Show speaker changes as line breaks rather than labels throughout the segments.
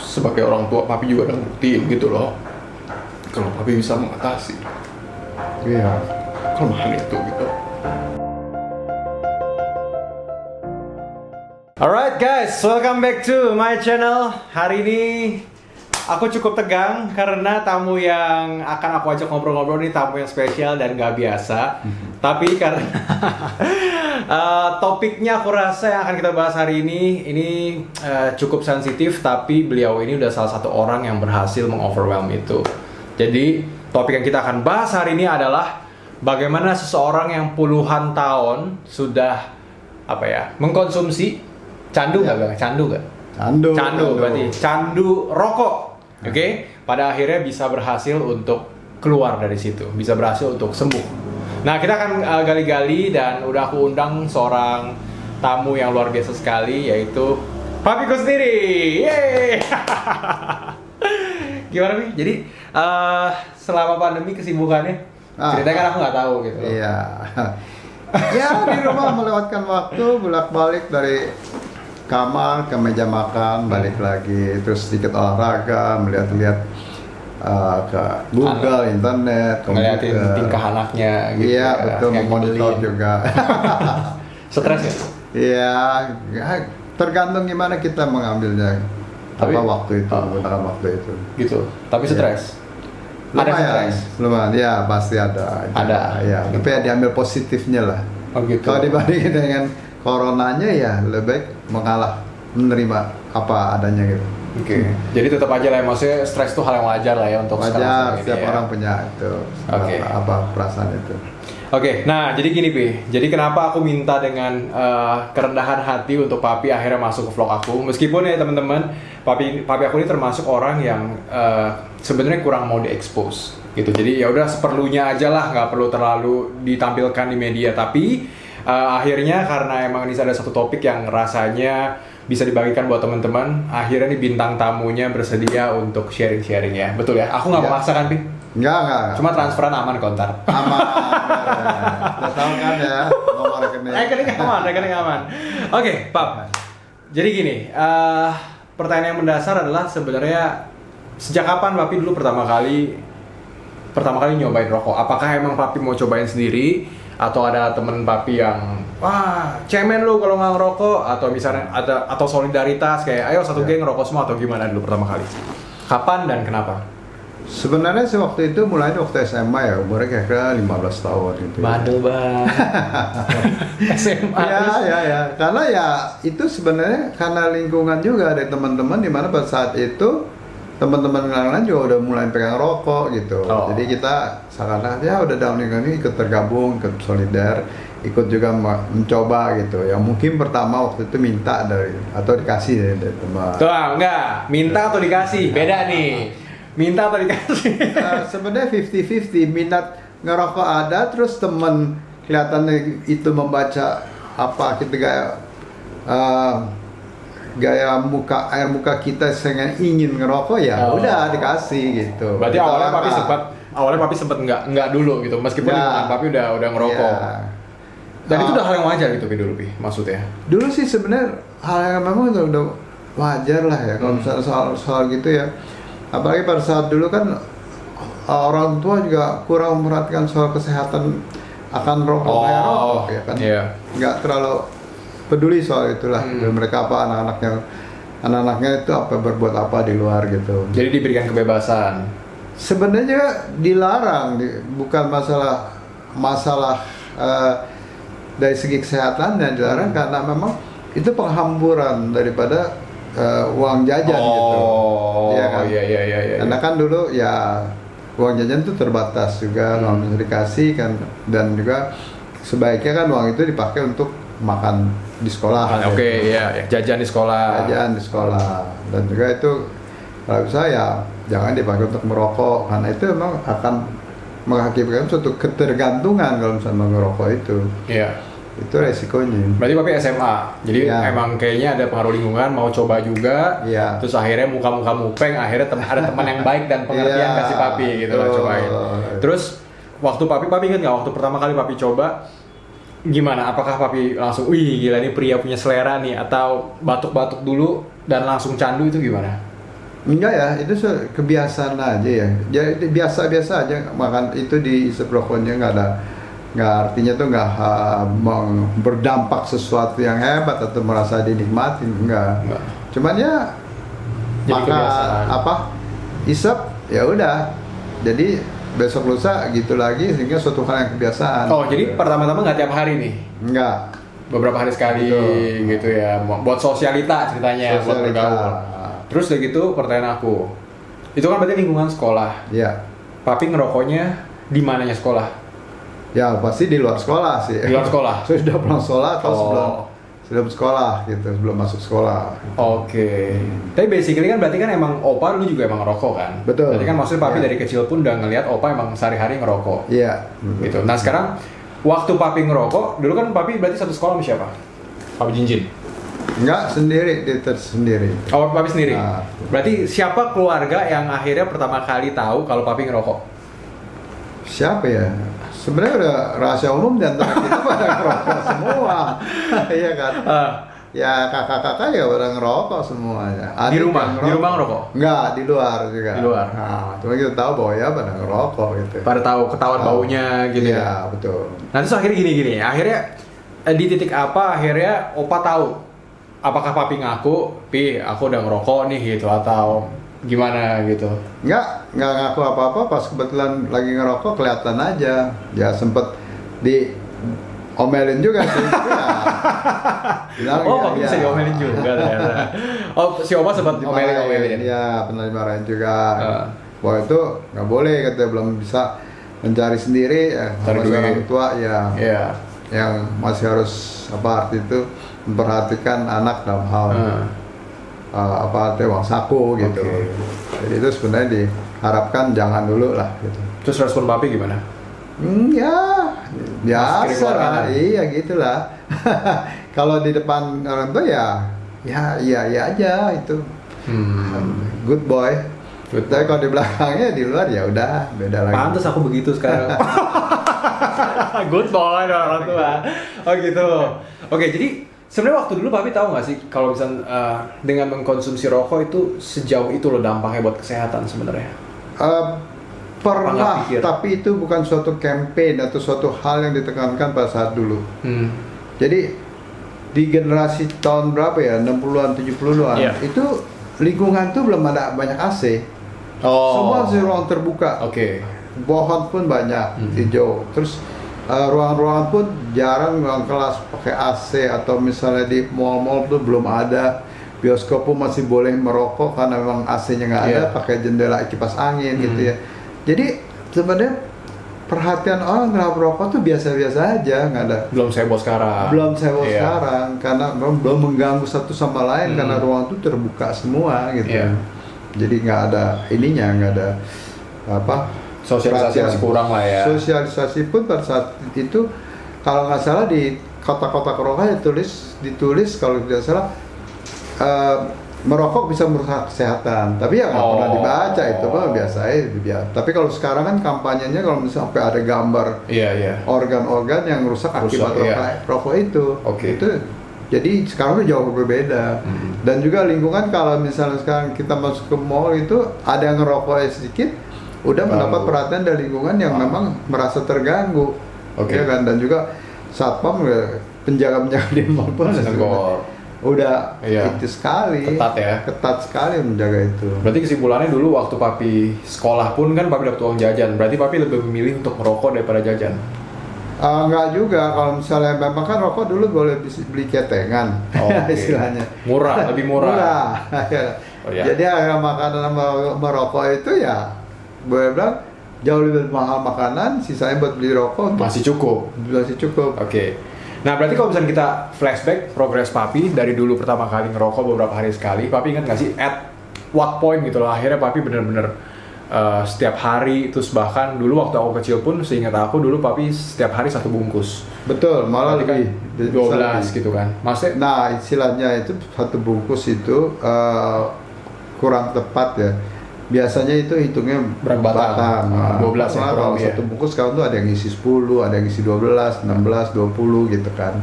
sebagai orang tua papi juga udah buktiin gitu loh kalau papi bisa mengatasi kelemahan itu gitu. Alright guys, welcome back to my channel. Hari ini aku cukup tegang karena tamu yang akan aku ajak ngobrol-ngobrol ini tamu yang spesial dan gak biasa. Tapi karena topiknya aku rasa yang akan kita bahas hari ini cukup sensitif, tapi beliau ini udah salah satu orang yang berhasil mengoverwhelm itu. Jadi topik yang kita akan bahas hari ini adalah bagaimana seseorang yang puluhan tahun sudah mengkonsumsi candu berarti candu rokok. Oke, pada akhirnya bisa berhasil untuk keluar dari situ, bisa berhasil untuk sembuh. Nah, kita akan gali-gali dan udah aku undang seorang tamu yang luar biasa sekali, yaitu papiku sendiri. Yeay! Gimana nih? Jadi selama pandemi kesibukannya, ceritanya kan aku nggak tahu gitu.
Iya. Ya di rumah melewatkan waktu bolak-balik dari kamar ke meja makan, balik lagi, terus sedikit olahraga, melihat-lihat ke Google, internet,
ngeliatin tingkah anaknya gitu.
Iya, betul, memonitor juga.
Stres ya?
Iya, tergantung gimana kita mengambilnya. Waktu itu, menggunakan waktu itu.
Gitu. Tapi stres. Ada stres.
Lumayan, ya pasti ada.
Ada.
Ya, tapi ya diambil positifnya lah.
Oh gitu.
Kalau dibandingin dengan coronanya ya lebih baik mengalah, menerima apa adanya gitu.
Oke. Jadi tetap aja lah, maksudnya stres itu hal yang wajar lah ya untuk
wajar, setiap orang punya itu. Perasaan itu.
Oke, nah jadi gini Pi, jadi kenapa aku minta dengan kerendahan hati untuk Papi akhirnya masuk ke vlog aku. Meskipun ya teman-teman, papi aku ini termasuk orang yang sebenarnya kurang mau diekspos gitu. Jadi ya udah seperlunya aja lah, nggak perlu terlalu ditampilkan di media. Tapi akhirnya karena emang ini ada satu topik yang rasanya bisa dibagikan buat teman-teman, akhirnya nih bintang tamunya bersedia untuk sharing-sharing ya. Betul ya? Aku nggak memaksakan Pi.
Enggak.
Cuma transferan aman kontar.
Aman. Udah tahu kan ya, nomor
rekening aman. Oke, Pap. Jadi gini, pertanyaan yang mendasar adalah sebenarnya sejak kapan Papi dulu pertama kali nyobain rokok? Apakah emang Papi mau cobain sendiri atau ada temen Papi yang wah, cemen lu kalau nggak ngerokok, atau misalnya atau solidaritas kayak ayo satu geng ngerokok semua, atau gimana dulu pertama kali? Kapan dan kenapa?
Sebenarnya sih waktu itu mulainya waktu SMA ya, umurnya kira-kira 15 tahun gitu.
Bandel banget. SMA.
Ya. Karena ya itu sebenarnya karena lingkungan juga dari teman-teman, di mana pada saat itu teman-teman yang lain juga udah mulai pegang rokok gitu. Jadi kita seakan-akan ya udah dalam lingkungan ini ikut tergabung, ikut solidar, ikut juga mencoba gitu. Yang mungkin pertama waktu itu minta atau dikasih dari teman.
Tuh, enggak, minta atau dikasih, beda nih. Minta atau dikasih?
Sebenarnya 50-50, minat ngerokok ada, terus temen kelihatannya itu membaca apa kita gaya air muka kita sehingga ingin ngerokok ya udah dikasih gitu.
Berarti awalnya papi sempat enggak dulu gitu, meskipun lingkungan papi udah ngerokok. Dan itu udah hal yang wajar gitu dulu Pi, maksudnya.
Dulu sih sebenarnya hal yang memang udah wajar lah ya kalau misalnya soal gitu ya. Apalagi pada saat dulu kan orang tua juga kurang memperhatikan soal kesehatan akan rokok ya kan. Nggak terlalu peduli soal itulah. Mereka apa anak-anaknya itu berbuat apa di luar gitu.
Jadi diberikan kebebasan.
Sebenarnya dilarang, bukan masalah dari segi kesehatan dan dilarang karena memang itu penghamburan daripada uang jajan gitu.
Iya kan? Iya.
Karena kan dulu ya uang jajan itu terbatas juga, nggak bisa dikasih kan, dan juga sebaiknya kan uang itu dipakai untuk makan di sekolah.
Jajan di sekolah.
Dan juga itu kalau saya jangan dipakai untuk merokok, karena itu memang akan mengakibatkan suatu ketergantungan kalau misalnya merokok itu.
Iya.
Itu resikonya.
Berarti Papi SMA, jadi emang kayaknya ada pengaruh lingkungan, mau coba juga. Terus akhirnya muka-muka mupeng, akhirnya ada teman yang baik dan pengertian kasih Papi gitu lah cobain. Terus waktu Papi inget nggak waktu pertama kali Papi coba, gimana? Apakah Papi langsung, wih gila nih pria punya selera nih, atau batuk-batuk dulu dan langsung candu, itu gimana?
Enggak ya, itu kebiasaan aja ya. Jadi biasa-biasa aja makan itu diisep rokoknya, nggak artinya tuh nggak berdampak sesuatu yang hebat atau merasa dinikmatin, enggak. Cuman ya
Jadi
makan
kebiasaan.
isep ya udah. Jadi besok lusa gitu lagi sehingga suatu hal yang kebiasaan.
Oh, jadi pertama-tama nggak tiap hari nih?
Enggak.
Beberapa hari sekali
Betul.
gitu ya, buat sosialita ceritanya, buat
Sosialita.
bergaul. Terus udah gitu pertanyaan aku, itu kan berarti lingkungan sekolah.
Ya.
Papi ngerokoknya di mananya sekolah?
Ya pasti di luar sekolah sih.
Di luar sekolah?
Sudah pulang sekolah atau
Oh.
sebelum sekolah gitu, sebelum masuk sekolah.
Oke. Tapi basically kan berarti kan emang opa lu juga emang ngerokok kan?
Betul.
Berarti kan maksudnya papi
Ya.
dari kecil pun udah ngelihat opa emang sehari-hari ngerokok.
Iya.
Gitu. Nah sekarang waktu papi ngerokok, dulu kan papi berarti satu sekolah sama siapa? Papi Jinjin?
Enggak, sendiri, dia sendiri.
Oh, papi sendiri?
Nah.
Berarti siapa keluarga yang akhirnya pertama kali tahu kalau papi ngerokok?
Siapa ya? Sebenarnya udah rahasia umum di antara kita pada ngerokok semua. Iya kan? Ya kakak-kakak ya pada ngerokok semuanya.
Di
Adik
rumah?
yang
Di rumah ngerokok?
Enggak, di luar juga.
Di luar?
Nah, cuma kita tahu bahwa ya pada ngerokok gitu.
Pada tahu ketahuan
Tahu.
baunya gitu ya?
Iya, betul.
Nah terus akhirnya gini, akhirnya di titik apa akhirnya opa tahu? Apakah papi ngaku, Pi aku udah ngerokok nih gitu atau gimana gitu?
Enggak ngaku apa-apa, pas kebetulan lagi ngerokok kelihatan aja. Ya sempet diomelin juga sih. Ya. Bilang,
Oh
ya,
papi
ya.
bisa diomelin juga ternyata. Oh si opa sempat omelin.
Iya, pernah dimarahin juga.
Ah.
Bahwa itu nggak boleh, katanya belum bisa mencari sendiri.
Cari
Sama
duit.
orang tua ya,
Iya.
yang masih harus apa arti itu memperhatikan anak dalam hal apa arti uang saku gitu.
Oke.
Jadi itu sebenarnya diharapkan jangan dulu lah gitu.
Terus respon papi gimana?
Ya biasa
Mas kirim
lah,
kanan.
iya gitulah. Kalau di depan orang tua ya iya aja itu. Good boy.
Good
Tapi kalau di belakangnya di luar ya udah beda lagi.
Pantes aku begitu sekarang. Good boy orang tua. Oh gitu. Oke, jadi sebenarnya waktu dulu papi tahu nggak sih kalau misalnya dengan mengkonsumsi rokok itu sejauh itu loh dampaknya buat kesehatan sebenarnya? Apa nggak
Pernah,
pikir?
tapi itu bukan suatu campaign atau suatu hal yang ditekankan pada saat dulu. Jadi di generasi tahun berapa ya, 60-an, 70-an,
Iya.
itu lingkungan tuh belum ada banyak AC. Semua sih ruang terbuka.
Oke.
Pohon pun banyak, hijau. Terus ruangan-ruangan pun jarang ruang kelas pakai AC, atau misalnya di mall-mall tuh belum ada. Bioskop pun masih boleh merokok karena memang AC-nya nggak ada,
Iya.
pakai jendela kipas angin gitu ya. Jadi sebenarnya perhatian orang terhadap rokok tuh biasa-biasa aja, nggak ada.
Belum seboh sekarang.
Belum sewa
Iya.
sekarang karena belum mengganggu satu sama lain karena ruang itu terbuka semua gitu.
Iya.
Jadi nggak ada ininya, nggak ada apa,
Sosialisasi
perhatian.
masih kurang lah ya.
Sosialisasi pun pada saat itu kalau nggak salah di kotak-kotak rokok ditulis kalau tidak salah merokok bisa merusak kesehatan, tapi ya nggak pernah dibaca, itu mah biasa aja. Tapi kalau sekarang kan kampanyenya kalau misalnya sampai ada gambar
Iya.
organ-organ yang rusak akibat
iya.
rokok itu.
Oke.
Itu jadi sekarang itu jauh berbeda. Dan juga lingkungan, kalau misalnya sekarang kita masuk ke mall itu ada yang ngerokok sedikit, udah mendapat perhatian dari lingkungan yang memang merasa terganggu.
Oke.
Ya kan? Dan juga satpam, penjaga-penjaga di mall pun
Negor.
udah
Iya.
itu sekali, ketat sekali menjaga itu.
Berarti kesimpulannya dulu waktu papi sekolah pun kan papi dapat uang jajan. Berarti papi lebih memilih untuk merokok daripada jajan.
Enggak juga, kalau misalnya memang kan rokok dulu boleh beli ketengan,
Oke.
istilahnya.
Murah, lebih murah. Oh, iya.
Jadi harga makanan sama merokok itu ya boleh bilang jauh lebih mahal makanan, sisanya buat beli rokok
Masih cukup.
masih cukup.
Oke. Nah berarti kalau misalnya kita flashback progres papi dari dulu pertama kali ngerokok beberapa hari sekali, papi ingat nggak sih at what point gitu loh akhirnya papi bener-bener setiap hari, terus bahkan dulu waktu aku kecil pun seingat aku dulu papi setiap hari 1 bungkus.
Betul, malah
Berarti kan
lebih
12
lebih.
gitu kan. Maksudnya
Nah, istilahnya itu 1 bungkus itu kurang tepat ya. Biasanya itu hitungnya
Berapa batang? 12 ya,
Malah
kurang
kalau
lebih ya.
1 bungkus sekarang tuh ada yang isi 10, ada yang isi 12, 16, 20 gitu kan.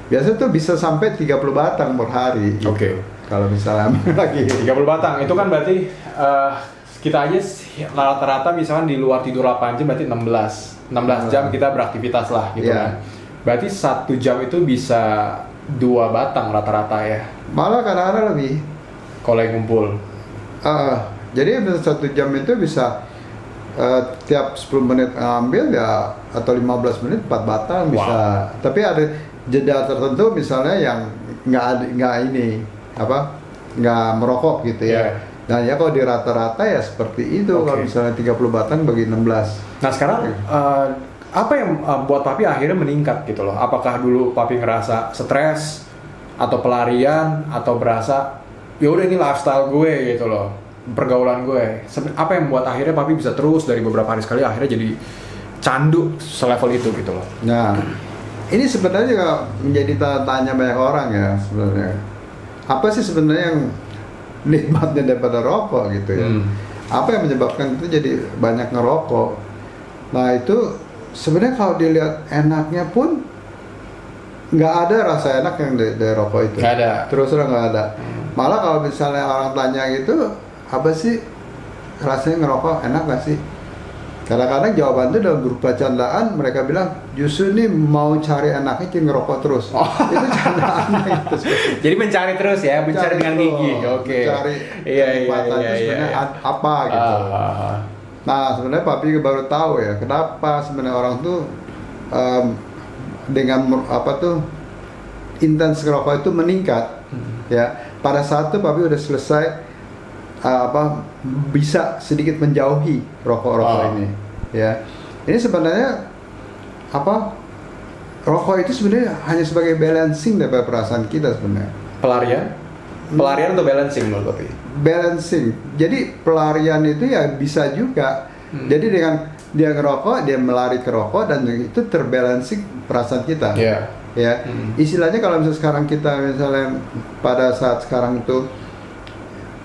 Biasanya tuh bisa sampai 30 batang per hari gitu.
Oke.
kalau misalnya lagi
30 batang itu kan berarti kita aja rata-rata misalkan di luar tidur 8 jam berarti 16 jam kita beraktivitas lah gitu
Iya.
kan. Berarti 1 jam itu bisa 2 batang rata-rata ya
malah kadang-kadang lebih.
kalau yang ngumpul.
Jadi 1 jam itu bisa tiap 10 menit ngambil ya, atau 15 menit 4 batang bisa. Tapi ada jeda tertentu misalnya yang nggak nggak merokok gitu ya.
Yeah.
Nah ya kalau di rata-rata ya seperti itu.
Oke.
Kalau misalnya 30 batang bagi 16.
Nah sekarang apa yang buat Papi akhirnya meningkat gitu loh? Apakah dulu Papi ngerasa stres atau pelarian atau berasa ya udah ini lifestyle gue gitu loh, pergaulan gue. Apa yang membuat akhirnya Papi bisa terus dari beberapa hari sekali akhirnya jadi candu selevel itu gitu loh?
Nah ini sebenarnya juga menjadi tanda tanya banyak orang ya sebenarnya. Apa sih sebenarnya yang nikmatnya daripada rokok gitu ya? Apa yang menyebabkan itu jadi banyak ngerokok? Nah itu sebenarnya kalau dilihat enaknya pun nggak ada rasa enak yang dari rokok itu.
Nggak ada.
Terus terang nggak ada. Malah kalau misalnya orang tanya gitu, apa sih rasanya ngerokok enak nggak sih? Kadang-kadang jawaban itu dalam berupa candaan, mereka bilang justru nih mau cari enaknya jadi ngerokok terus. Itu candaannya itu.
Jadi mencari terus ya, mencari dengan gigi. Oke.
Mencari
Iya.
kenikmatan itu sebenarnya apa gitu. Nah sebenarnya Papi baru tahu ya kenapa sebenarnya orang tuh dengan intens ngerokok itu meningkat. Ya pada saat itu Papi udah selesai bisa sedikit menjauhi rokok-rokok ini. Ya ini sebenarnya rokok itu sebenarnya hanya sebagai balancing daripada perasaan kita sebenarnya.
Pelarian atau balancing menurut Papi?
Balancing. Jadi pelarian itu ya bisa juga. Jadi dengan dia ngerokok, dia melari ke rokok dan itu terbalancing perasaan kita.
Iya.
Ya. Istilahnya kalau misalnya sekarang kita misalnya pada saat sekarang itu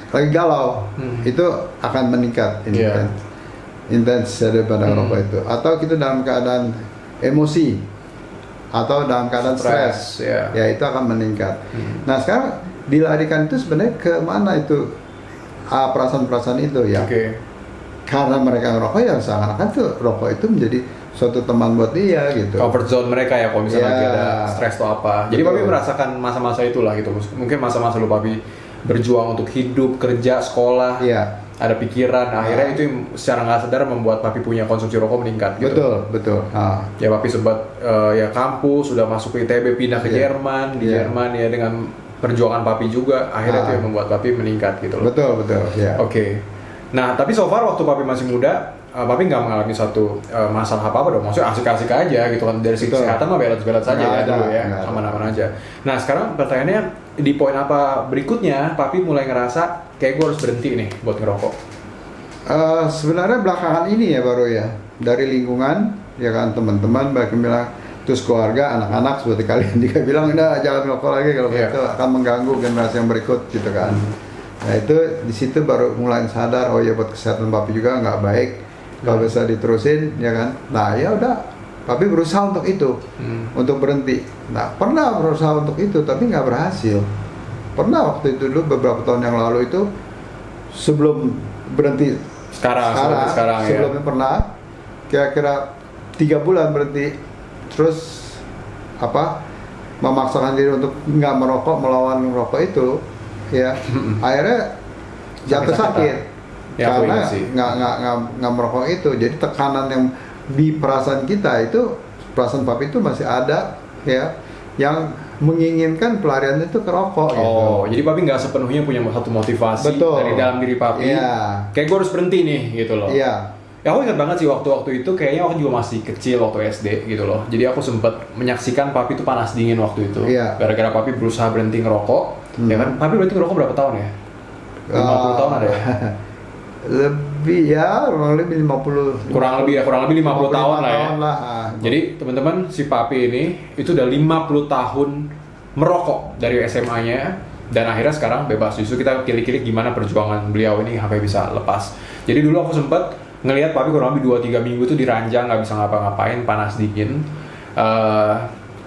lagi galau, itu akan meningkat intens daripada rokok itu. Atau kita dalam keadaan emosi atau dalam keadaan stres, ya itu akan meningkat. Nah sekarang dilarikan itu sebenarnya ke mana itu perasaan-perasaan itu ya? Karena mereka ngerokok ya seakan-akan tuh rokok itu menjadi suatu teman buat dia gitu.
Comfort zone mereka ya kalau misalnya lagi ada stres atau apa. Jadi Papi merasakan masa-masa itulah gitu. Mungkin masa-masa lu Papi berjuang untuk hidup, kerja, sekolah, ada pikiran. Akhirnya itu yang secara nggak sadar membuat Papi punya konsumsi rokok meningkat gitu.
Betul.
Ya Papi sempat ya kampus, sudah masuk ke ITB, pindah ke Jerman. Di Jerman ya dengan perjuangan Papi juga. Akhirnya itu yang membuat Papi meningkat gitu loh.
Betul.
Oke. Nah tapi so far waktu Papi masih muda, Papi nggak mengalami satu masalah apa dong, maksudnya asik-asik aja gitu kan, dari segi kesehatan mah balance saja ya dulu ya, aman-aman aja. Nah sekarang pertanyaannya di poin apa berikutnya, Papi mulai ngerasa kayak gue harus berhenti nih buat ngerokok?
Sebenarnya belakangan ini ya baru ya, dari lingkungan ya kan, teman-teman baik bilang, terus keluarga, anak-anak seperti kalian juga bilang udah jangan ngerokok lagi kalau itu akan mengganggu generasi yang berikut gitu kan. Nah itu di situ baru mulai sadar, oh ya buat kesehatan Papi juga nggak baik kalau bisa diterusin ya kan. Nah ya udah, Papi berusaha untuk itu, untuk berhenti. Nah pernah berusaha untuk itu tapi nggak berhasil. Pernah waktu itu dulu beberapa tahun yang lalu itu sebelum berhenti sekarang sebelumnya pernah kira-kira 3 bulan berhenti, terus memaksakan diri untuk nggak merokok, melawan merokok itu ya akhirnya jatuh sakit ya, karena nggak merokok itu. Jadi tekanan yang di perasaan kita itu, perasaan Papi itu masih ada ya, yang menginginkan pelarian itu ke rokok gitu.
Jadi Papi nggak sepenuhnya punya satu motivasi dari dalam diri Papi, kayak gue harus berhenti nih gitu loh. Ya aku ingat banget sih waktu itu kayaknya aku juga masih kecil waktu SD gitu loh. Jadi aku sempat menyaksikan Papi itu panas dingin waktu itu. Gara-gara Papi berusaha berhenti ngerokok, ya kan? Papi berhenti ngerokok berapa tahun ya? 50 tahun ada ya?
Lebih ya, kurang lebih 50.
Kurang lebih 50 tahun lah ya. Jadi teman-teman, si Papi ini itu udah 50 tahun merokok dari SMA-nya dan akhirnya sekarang bebas. Justru kita kilik-kilik gimana perjuangan beliau ini sampai bisa lepas. Jadi dulu aku sempat ngelihat Papi kurang lebih 2-3 minggu tuh diranjang, nggak bisa ngapa-ngapain, panas dingin.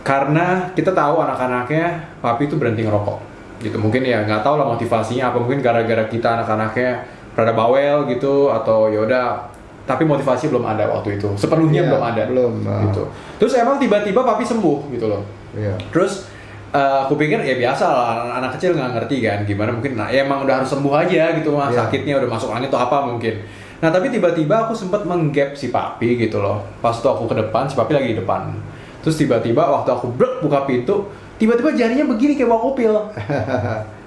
Karena kita tahu anak-anaknya Papi itu berhenti ngerokok. gitu. Mungkin ya nggak tahu lah motivasinya apa, mungkin gara-gara kita anak-anaknya rada bawel gitu, atau yaudah, tapi motivasi belum ada waktu itu, sepenuhnya
Iya,
belum ada
belum,
gitu. Terus emang tiba-tiba papi sembuh gitu loh.
Iya.
Terus aku pikir ya biasa lah, anak kecil nggak ngerti kan gimana, mungkin nah, ya emang udah harus sembuh aja gitu mah,
Iya.
sakitnya udah masuk angin atau apa mungkin. Nah tapi tiba-tiba aku sempat menggap si papi gitu loh. Pas tuh aku ke depan, si papi lagi di depan. Terus tiba-tiba waktu aku buka pintu, tiba-tiba jarinya begini kayak bawa kopil.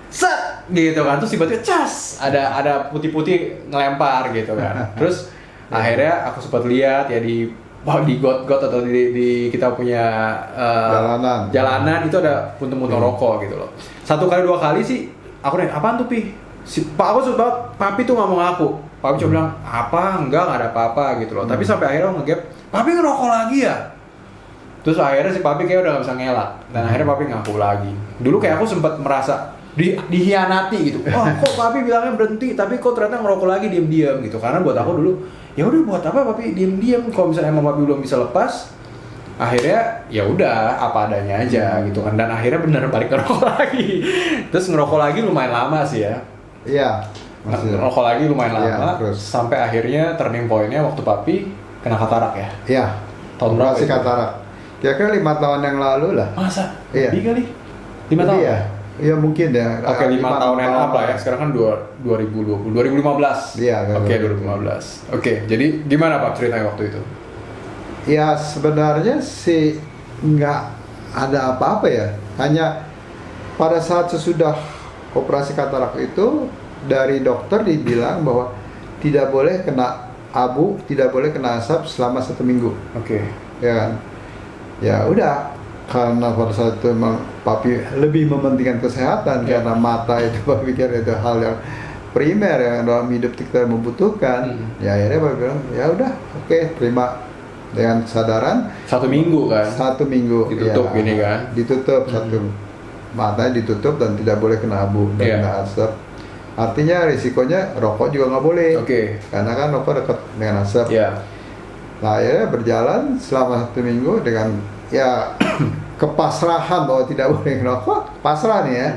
Set gitu kan, terus tiba-tiba cas ada putih-putih ngelempar gitu kan. Terus akhirnya aku sempat lihat ya di got atau di kita punya jalanan itu ada puntung-puntung rokok gitu loh. 1 kali 2 kali sih aku nanya, apaan tuh Pi? Aku suka papi tuh nggak mau ngaku. Papi cuma bilang apa, enggak ada apa-apa gitu loh. Tapi sampai akhirnya aku nge-gap, papi ngerokok lagi ya. Terus akhirnya si papi kayak udah gak bisa ngelak, dan akhirnya papi ngaku lagi. Dulu kayak aku sempat merasa dihianati gitu. Wah, kok papi bilangnya berhenti, tapi kok ternyata ngerokok lagi diam-diam gitu. Karena buat aku dulu, ya udah buat apa papi diam-diam? Kalau misalnya emang papi belum bisa lepas, akhirnya ya udah apa adanya aja gitu kan. Dan akhirnya bener balik ngerokok lagi. Terus ngerokok lagi lumayan lama sih ya.
Iya.
Ngerokok lagi lumayan lama,
terus.
sampai akhirnya turning point-nya waktu papi kena katarak ya.
Iya.
Tahun berapa
Operasi
itu?
katarak. Kira-kira 5 tahun yang lalu lah.
Masa?
Iya.
Lebih kali? 5 tahun?
Iya. Iya mungkin ya.
Oke, 5 tahun and up lah ya. Sekarang kan 2015.
Iya,
Oke, 2015. Oke, jadi gimana Pak ceritanya waktu itu?
Ya sebenarnya sih nggak ada apa-apa ya. Hanya pada saat sesudah operasi katarak itu dari dokter dibilang bahwa tidak boleh kena abu, tidak boleh kena asap selama 1 minggu.
Oke.
Ya kan? Ya udah, karena pada saat itu memang papi lebih mementingkan kesehatan karena mata itu papi pikir itu hal yang primer yang dalam hidup kita membutuhkan. Ya akhirnya papi bilang ya udah, oke, terima dengan kesadaran
1 minggu kan?
1 minggu
Ditutup
ya,
gini kan?
ditutup satu matanya ditutup dan tidak boleh kena abu dan kena asap. Artinya risikonya rokok juga nggak boleh.
Oke.
Karena kan rokok dekat dengan asap.
Ya.
Nah, akhirnya berjalan selama 1 minggu dengan ya kepasrahan bahwa tidak boleh ngerokok, pasrah nih ya.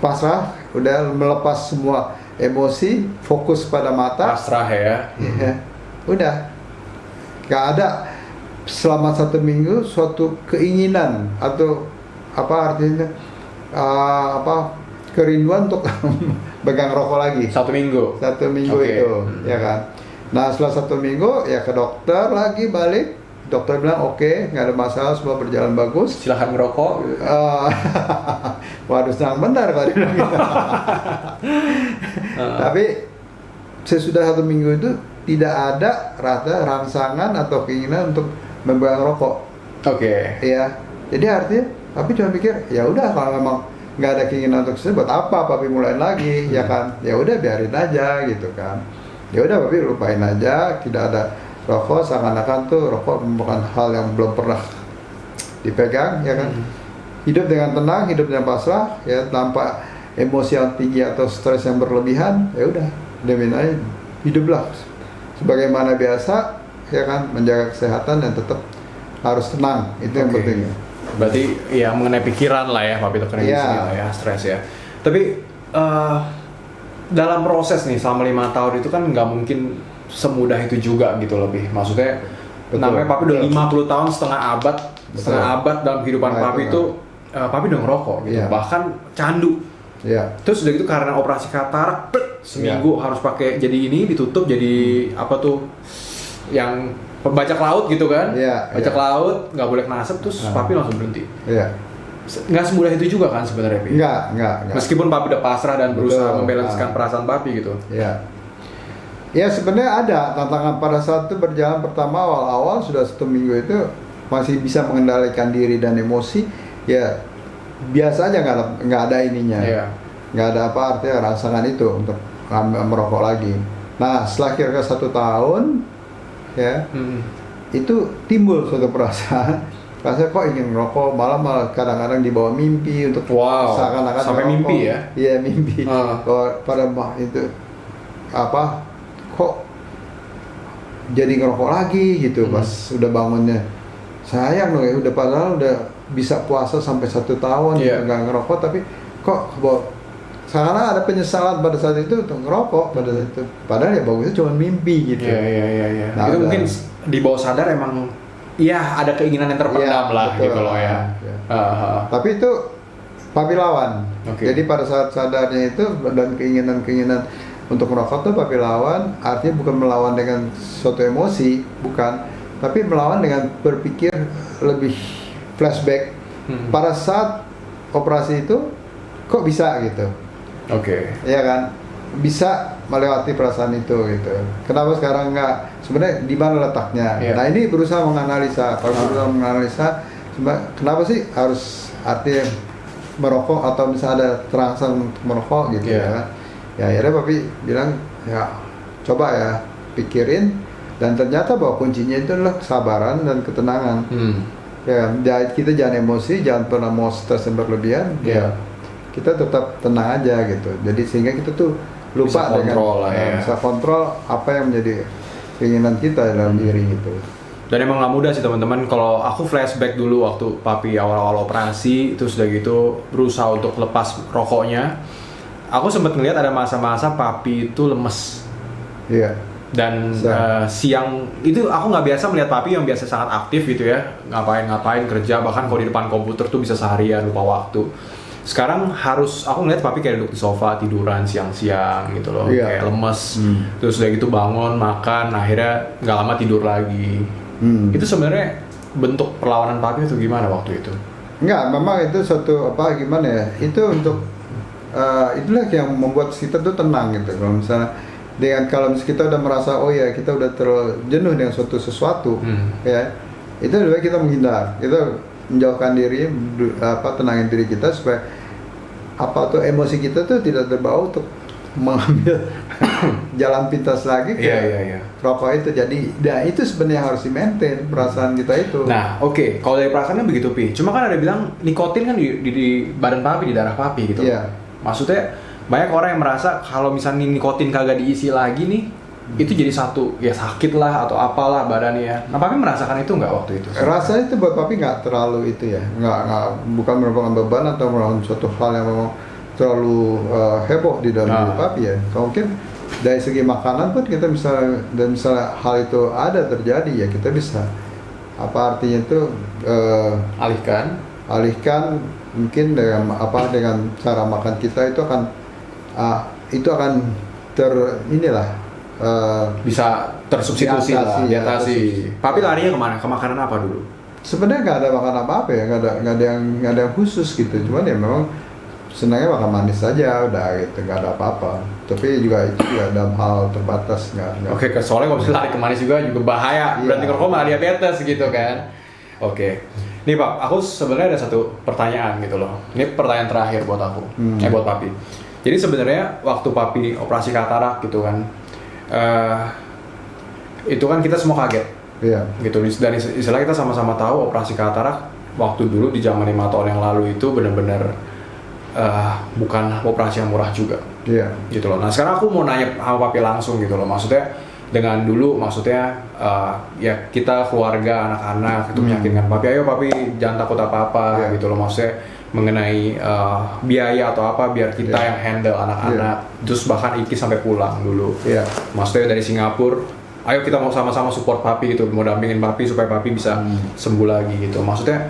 Pasrah, udah melepas semua emosi, fokus pada mata.
Pasrah ya.
Ya, udah. Gak ada selama 1 minggu suatu keinginan atau apa artinya kerinduan untuk pegang rokok lagi.
1 minggu.
1 minggu
Oke.
itu, ya kan. Nah setelah 1 minggu ya ke dokter lagi balik. Dokter bilang oke, nggak ada masalah, semua berjalan bagus.
Silahkan ngerokok.
Waduh, senang benar kalau dibilang gitu. Tapi sesudah 1 minggu itu tidak ada rasa rangsangan atau keinginan untuk memegang rokok.
Oke.
Ya, jadi artinya papi cuma pikir ya udah kalau memang nggak ada keinginan untuk itu buat apa papi mulai lagi, ya kan? Ya udah biarin aja gitu kan. Ya udah papi lupain aja, tidak ada rokok, seakan-akan tuh rokok merupakan hal yang belum pernah dipegang, ya kan? Hidup dengan tenang, hidup dengan pasrah, ya tanpa emosi yang tinggi atau stres yang berlebihan, ya udah, diamin aja, hiduplah sebagaimana biasa, ya kan, menjaga kesehatan dan tetap harus tenang, itu yang
Oke.
penting.
Berarti ya mengenai pikiran lah ya, papi tekenin di
Iya.
sini lah ya, stres ya. Tapi dalam proses nih selama 5 tahun itu kan nggak mungkin semudah itu juga gitu lebih. Maksudnya
Betul.
namanya papi udah
Betul.
50 tahun, setengah abad dalam kehidupan
Nah,
papi itu papi udah ngerokok gitu.
Iya.
Bahkan candu.
Ya,
Terus udah gitu karena operasi katarak, seminggu harus pakai jadi ini ditutup jadi apa tuh yang bajak laut gitu kan?
Iya,
Bajak
iya.
laut nggak boleh kena asap, terus papi langsung berhenti.
ya,
Nggak semudah itu juga kan sebenarnya, Pi?
enggak.
Meskipun papi udah pasrah dan berusaha
Betul.
membalancekan perasaan papi gitu.
Ya. Ya sebenarnya ada tantangan pada saat itu berjalan pertama awal-awal sudah 1 minggu itu masih bisa mengendalikan diri dan emosi, ya biasa aja nggak ada ininya,
Iya.
nggak ada apa artinya rangsangan itu untuk merokok lagi. Nah setelah kira-kira 1 tahun, ya itu timbul suatu perasaan, rasanya kok ingin merokok, malah kadang-kadang dibawa mimpi untuk
Wow,
seakan-akan
sampai
merokok.
mimpi ya?
Iya mimpi.
Ah.
Kalau pada itu apa kok jadi ngerokok lagi gitu pas udah bangunnya, sayang dong ya, udah padahal udah bisa puasa sampai 1 tahun
Iya.
nggak ngerokok, tapi kok kok sekarang ada penyesalan pada saat itu untuk ngerokok pada saat itu, padahal ya bagusnya cuma mimpi gitu.
Iya.
Nah,
Itu
udah.
mungkin di bawah sadar emang ya ada keinginan yang terpendam lah
betul.
gitu loh ya.
Tapi itu papi lawan.
Oke.
Jadi pada saat sadarnya itu dan keinginan untuk merokok tuh papi lawan, artinya bukan melawan dengan suatu emosi, bukan, tapi melawan dengan berpikir lebih flashback pada saat operasi itu kok bisa gitu.
Oke.
Iya kan, bisa melewati perasaan itu gitu. Kenapa sekarang enggak? Sebenarnya di mana letaknya?
Iya.
Nah ini berusaha menganalisa. Kalau berusaha menganalisa, kenapa sih harus artinya merokok atau misalnya ada terangsang untuk merokok gitu
Iya.
ya kan? Ya akhirnya papi bilang ya coba ya pikirin, dan ternyata bahwa kuncinya itu adalah kesabaran dan ketenangan. Ya kita jangan emosi, jangan pernah mau stres yang berlebihan.
Iya.
Ya kita tetap tenang aja gitu. Jadi sehingga kita tuh lupa
Bisa kontrol lah ya.
bisa kontrol apa yang menjadi keinginan kita dalam diri gitu.
Dan emang nggak mudah sih teman-teman. Kalau aku flashback dulu waktu papi awal-awal operasi, itu sudah gitu berusaha untuk lepas rokoknya. Aku sempat ngeliat ada masa-masa papi itu lemes.
Iya.
Dan siang itu aku nggak biasa melihat papi yang biasa sangat aktif gitu ya, ngapain kerja, bahkan kalau di depan komputer tuh bisa seharian lupa waktu. Sekarang aku ngeliat papi kayak duduk di sofa tiduran siang-siang gitu loh,
Iya.
kayak lemes. Terus udah gitu bangun makan, akhirnya nggak lama tidur lagi. Itu sebenarnya bentuk perlawanan papi itu gimana waktu itu?
Enggak, memang itu suatu gimana ya? Itu untuk itulah yang membuat kita tuh tenang gitu. Kalau misalnya kalau misalnya kita udah merasa oh ya kita udah terlalu jenuh dengan sesuatu ya, itu lebih baik kita menghindar, kita menjauhkan diri, tenangin diri kita supaya emosi kita tuh tidak terbawa untuk mengambil jalan pintas lagi ke rokok itu. Jadi itu sebenarnya harus di-maintain perasaan kita itu.
Nah oke, kalau dari perasaannya begitu Pi, cuma kan ada bilang nikotin kan di badan papi, di darah papi gitu.
Iya.
Maksudnya banyak orang yang merasa kalau misalnya nikotin kagak diisi lagi nih, itu jadi satu ya sakit lah atau apalah badannya. Nah papi merasakan itu nggak waktu itu?
Rasanya itu buat papi nggak terlalu itu ya, bukan merupakan beban atau merupakan suatu hal yang memang terlalu heboh di dalam diri papi ya. Kalau mungkin dari segi makanan pun kita misalnya hal itu ada terjadi ya, kita bisa artinya itu alihkan mungkin dengan cara makan kita itu akan
bisa tersubstitusi lah, diatasi. Papi larinya kemana? Ke makanan apa dulu?
Sebenarnya nggak ada makan apa-apa ya, nggak ada yang khusus gitu. Cuman ya memang senangnya makan manis saja udah gitu, nggak ada apa-apa. Tapi itu juga dalam hal terbatas nggak.
Oke, soalnya kalau misalnya lari ke manis juga bahaya. Berarti ngerokok malah diabetes gitu kan. Oke. Nih Pak, aku sebenarnya ada satu pertanyaan gitu loh. Ini pertanyaan terakhir buat aku, buat papi. Jadi sebenarnya waktu papi operasi katarak gitu kan, itu kan kita semua kaget.
Iya.
Gitu. Dan istilah kita sama-sama tahu operasi katarak waktu dulu di zaman 5 tahun yang lalu itu benar-benar bukan operasi yang murah juga.
Iya.
Gitu loh. Nah sekarang aku mau nanya sama papi langsung gitu loh. Maksudnya dengan dulu ya kita keluarga anak-anak itu meyakinkan papi, ayo papi jangan takut apa-apa gitu loh. Maksudnya mengenai biaya atau apa biar kita yang handle anak-anak. Terus bahkan Iki sampai pulang dulu. Maksudnya dari Singapura, ayo kita mau sama-sama support papi gitu, mau dampingin papi supaya papi bisa sembuh lagi gitu. Maksudnya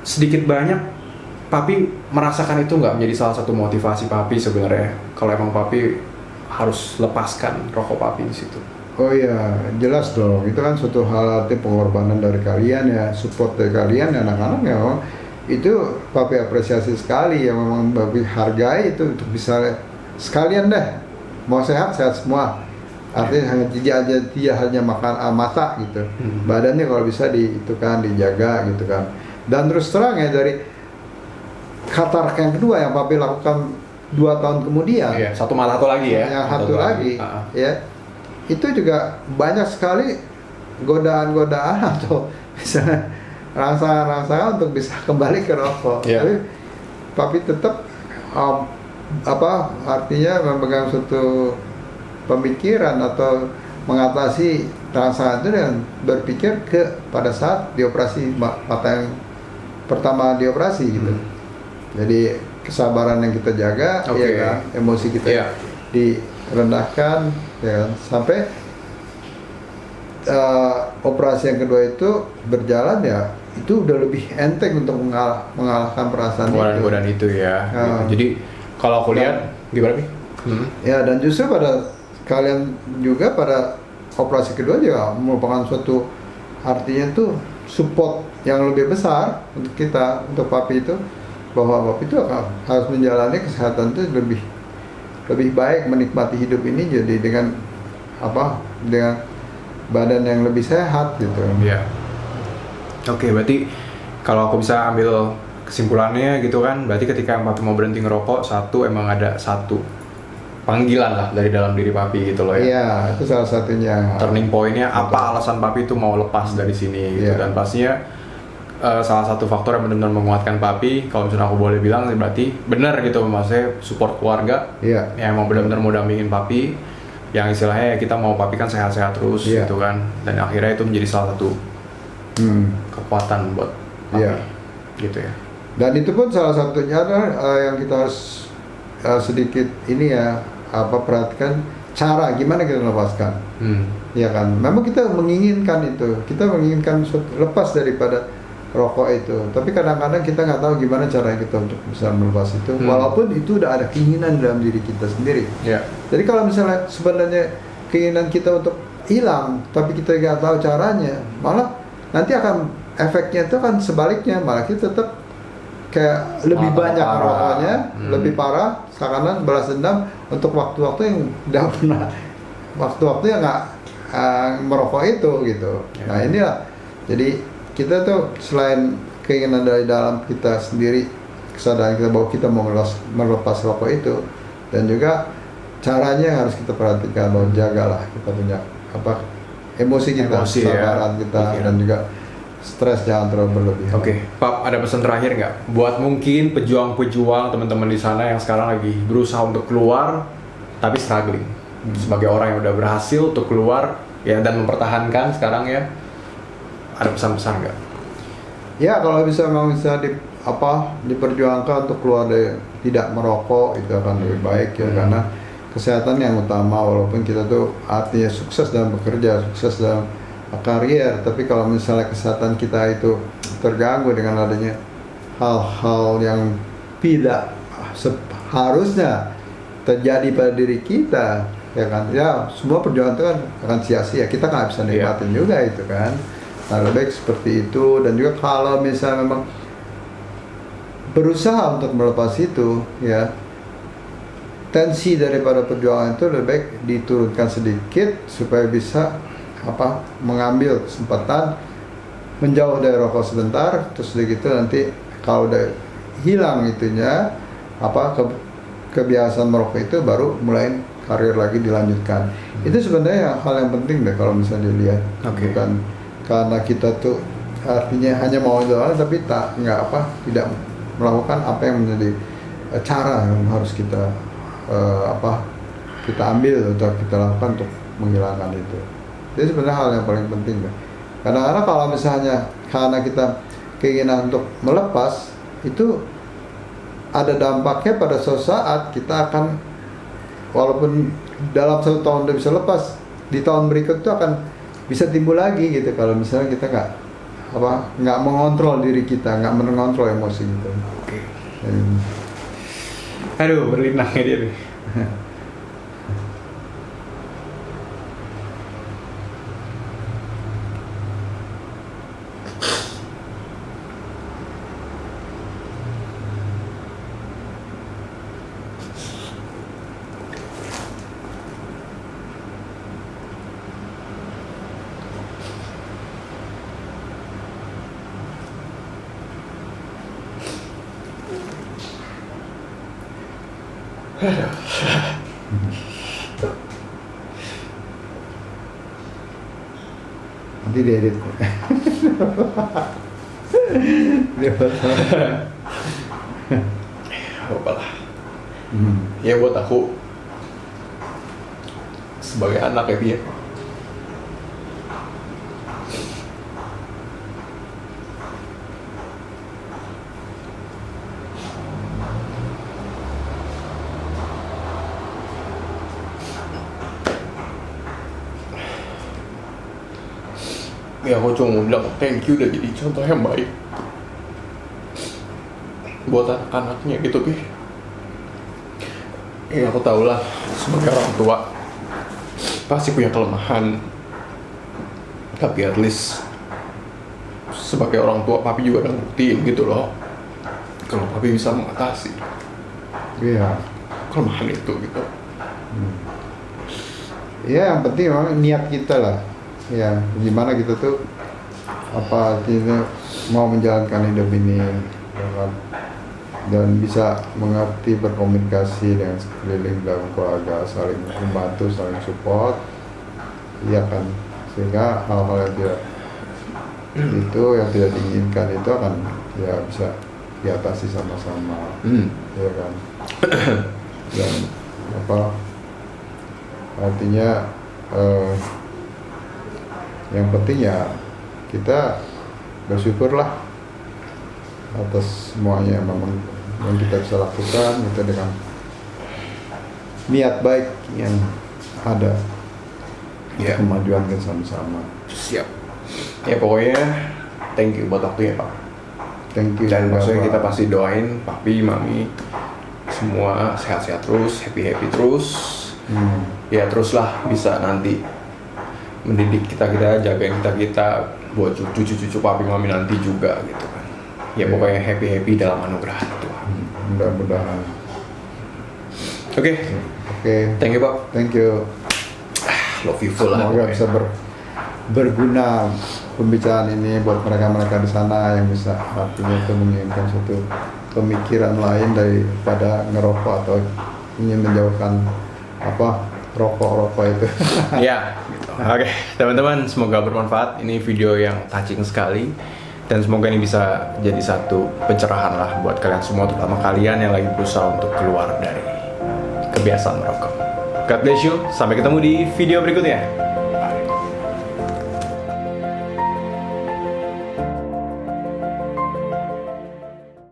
sedikit banyak papi merasakan itu nggak menjadi salah satu motivasi papi sebenarnya kalau emang papi harus lepaskan rokok papi di situ?
Oh iya, jelas dong. Itu kan suatu hal, arti pengorbanan dari kalian ya, support dari kalian anak-anak ya. Itu papi apresiasi sekali ya, memang papi hargai itu untuk bisa sekalian deh mau sehat semua. Artinya tidak hanya makan mata gitu. Badannya kalau bisa dijaga gitu kan. Dan terus terang ya dari katarak yang kedua yang papi lakukan 2 tahun kemudian.
Iya, satu lagi ya.
Yang satu lagi ya. Itu juga banyak sekali godaan-godaan atau misalnya rasa-rasa untuk bisa kembali ke rokok. Tapi papi tetap artinya memegang suatu pemikiran atau mengatasi rasa itu dengan berpikir pada saat dioperasi mata yang pertama dioperasi gitu. Jadi kesabaran yang kita jaga,
Oke.
ya kan, emosi kita
Iya.
direndahkan, ya kan, sampai operasi yang kedua itu berjalan ya, itu udah lebih enteng untuk mengalahkan perasaan itu.
Godaan itu ya. Gitu. Jadi kalau aku lihat gimana nih?
Ya, dan justru pada kalian juga pada operasi kedua juga merupakan suatu, artinya tuh support yang lebih besar untuk kita, untuk papi itu, bahwa papi itu harus menjalani kesehatan itu lebih baik, menikmati hidup ini jadi dengan dengan badan yang lebih sehat gitu.
Iya. Oke, berarti kalau aku bisa ambil kesimpulannya gitu kan, berarti ketika papi mau berhenti ngerokok, satu emang ada satu panggilan lah dari dalam diri papi gitu loh ya.
Iya, itu salah satunya.
Turning point-nya apa alasan papi itu mau lepas dari sini gitu.
Iya.
Dan pastinya salah satu faktor yang benar-benar menguatkan papi, kalau misalnya aku boleh bilang berarti benar gitu, maksudnya support keluarga.
Iya.
Yang emang benar-benar mau dampingin papi, yang istilahnya ya kita mau papi kan sehat-sehat terus
Iya.
gitu kan. Dan akhirnya itu menjadi salah satu kekuatan buat papi.
Iya.
Gitu ya.
Dan itu pun salah satunya adalah yang kita harus sedikit ini ya, perhatikan cara gimana kita melepaskan. Ya kan, memang kita menginginkan itu, kita menginginkan lepas daripada rokok itu, tapi kadang-kadang kita nggak tahu gimana cara kita untuk bisa melepas itu, walaupun itu udah ada keinginan dalam diri kita sendiri.
Yeah.
Jadi kalau misalnya sebenarnya keinginan kita untuk hilang, tapi kita nggak tahu caranya, malah nanti akan efeknya itu kan sebaliknya, malah kita tetap kayak lebih banyak rokoknya, lebih parah, seakan balas dendam untuk waktu-waktu yang udah pernah, waktu-waktu yang nggak merokok itu gitu.
Ya.
Nah inilah, jadi kita tuh selain keinginan dari dalam kita sendiri, kesadaran kita bahwa kita mau melepas rokok itu, dan juga caranya harus kita perhatikan, bahwa jagalah kita punya emosi kita, kesabaran kita, dan juga stres jangan terlalu berlebihan.
Oke, Pap, ada pesan terakhir nggak buat mungkin pejuang-pejuang teman-teman di sana yang sekarang lagi berusaha untuk keluar tapi struggling, sebagai orang yang udah berhasil untuk keluar ya dan mempertahankan sekarang ya, ada pesan-pesan nggak?
Ya, kalau memang bisa diperjuangkan untuk keluar dari tidak merokok, itu akan lebih baik ya, karena kesehatan yang utama. Walaupun kita tuh artinya sukses dalam bekerja, sukses dalam karier, tapi kalau misalnya kesehatan kita itu terganggu dengan adanya hal-hal yang tidak seharusnya terjadi pada diri kita, ya kan, ya semua perjuangan itu kan akan sia-sia, kita nggak bisa nikmatin juga itu kan. Nah, lebih baik seperti itu. Dan juga kalau misalnya memang berusaha untuk melepas itu, ya tensi daripada perjuangan itu lebih baik diturunkan sedikit supaya bisa mengambil kesempatan menjauh dari rokok sebentar, terus begitu nanti kalau udah hilang itunya kebiasaan merokok itu, baru mulai karir lagi dilanjutkan. Itu sebenarnya hal yang penting deh kalau misalnya dilihat. Bukan karena kita tuh artinya hanya mau doang tapi tidak melakukan apa yang menjadi cara yang harus kita kita ambil atau kita lakukan untuk menghilangkan itu. Itu sebenarnya hal yang paling penting deh. Kadang-kadang kalau misalnya karena kita keinginan untuk melepas, itu ada dampaknya pada suatu saat kita akan, walaupun dalam 1 tahun udah bisa lepas, di tahun berikut itu akan bisa timbul lagi gitu, kalau misalnya kita nggak mengontrol diri kita, nggak mengontrol emosi kita.
Oke. Aduh, berlinangnya dia nih.
Nanti diedit.
Apalah. Ya buat aku sebagai anak ya dia. Ya aku cuma mau bilang thank you udah jadi contoh yang baik buat anak-anaknya gitu Pi. Ya aku tau lah sebagai orang tua pasti punya kelemahan, tapi at least sebagai orang tua papi juga udah ngertiin gitu loh kalau papi bisa mengatasi
Iya.
kelemahan itu gitu.
Ya yang penting memang niat kita lah. Ya gimana kita tuh apa artinya mau menjalankan hidup ini ya kan? Dan bisa mengerti berkomunikasi dengan sekeliling dalam keluarga, saling membantu, saling support, iya kan, sehingga hal-hal yang tidak itu yang tidak diinginkan itu akan ya bisa diatasi sama-sama, ya kan. Dan apa artinya yang penting ya kita bersyukurlah atas semuanya yang kita bisa lakukan gitu dengan niat baik yang ada
Ya.
kemajuan kita sama-sama.
Siap. Ya pokoknya thank you buat waktunya Pak.
Thank you.
Dan
juga,
maksudnya
Pak.
kita pasti doain papi, mami semua sehat-sehat terus, happy-happy terus. Ya teruslah bisa nanti mendidik kita, jagain kita buat cucu-cucu papi mami nanti juga gitu kan. Ya pokoknya happy-happy dalam anugerah Tuhan.
Mudah-mudahan.
Oke, thank you Pak.
Thank you.
Love you full lah.
Semoga
pokoknya.
bisa berguna pembicaraan ini buat mereka-mereka di sana yang bisa artinya itu menginginkan suatu pemikiran lain daripada ngerokok atau ingin menjauhkan apa rokok-rokok itu.
Ya, gitu. Oke, teman-teman, semoga bermanfaat. Ini video yang touching sekali dan semoga ini bisa jadi satu pencerahan lah buat kalian semua, terutama kalian yang lagi berusaha untuk keluar dari kebiasaan merokok. God bless you. Sampai ketemu di video berikutnya.